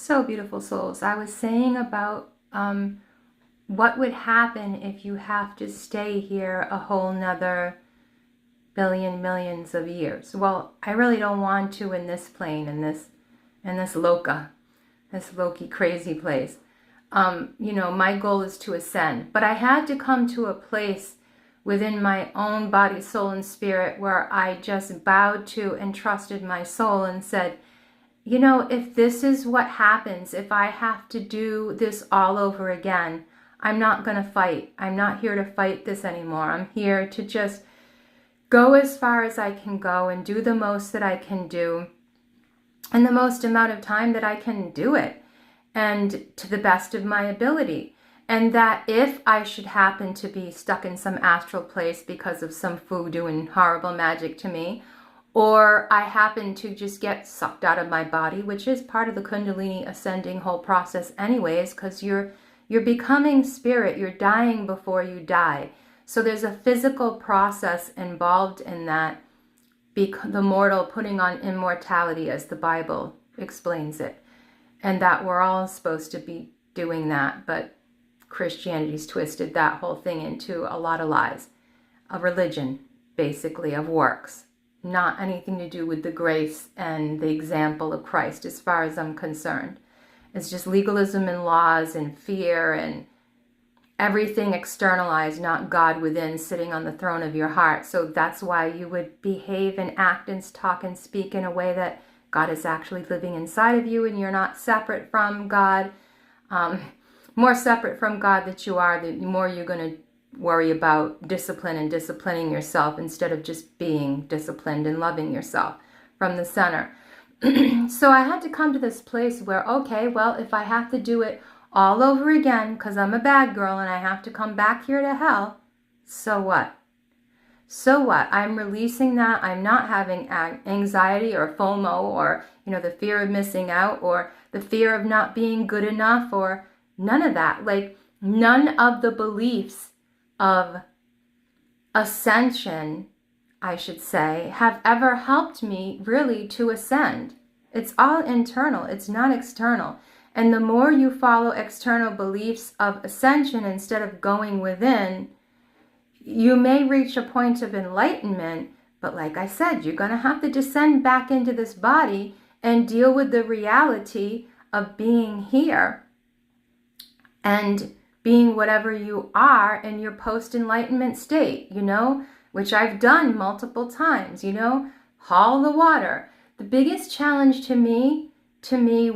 So beautiful souls. I was saying about what would happen if you have to stay here a whole nother millions of years. Well, I really don't want to in this plane, in this this Loki crazy place. My goal is to ascend, but I had to come to a place within my own body, soul, and spirit where I just bowed to and trusted my soul and said, if this is what happens, if I have to do this all over again, I'm not going to fight. I'm not here to fight this anymore. I'm here to just go as far as I can go and do the most that I can do in the most amount of time that I can do it, and to the best of my ability. And that if I should happen to be stuck in some astral place because of some food doing horrible magic to me, or I happen to just get sucked out of my body, which is part of the Kundalini ascending whole process anyways, because you're becoming spirit, you're dying before you die. So there's a physical process involved in that, the mortal putting on immortality, as the Bible explains it, and that we're all supposed to be doing that, but Christianity's twisted that whole thing into a lot of lies, a religion, basically, of works. Not anything to do with the grace and the example of Christ, as far as I'm concerned. It's just legalism and laws and fear and everything externalized, not God within, sitting on the throne of your heart. So that's why you would behave and act and talk and speak in a way that God is actually living inside of you and you're not separate from God. More separate from God that you are, the more you're going to worry about discipline and disciplining yourself instead of just being disciplined and loving yourself from the center. So I had to come to this place where, okay, well, if I have to do it all over again because I'm a bad girl and I have to come back here to hell, so what? So what? I'm releasing that. I'm not having anxiety or FOMO or, the fear of missing out or the fear of not being good enough or none of that. Like, none of the beliefs of ascension, I should say, have ever helped me really to ascend. It's all internal. It's not external. And the more you follow external beliefs of ascension instead of going within, you may reach a point of enlightenment, but like I said, you're going to have to descend back into this body and deal with the reality of being here and being whatever you are in your post-enlightenment state, which I've done multiple times, haul the water. The biggest challenge to me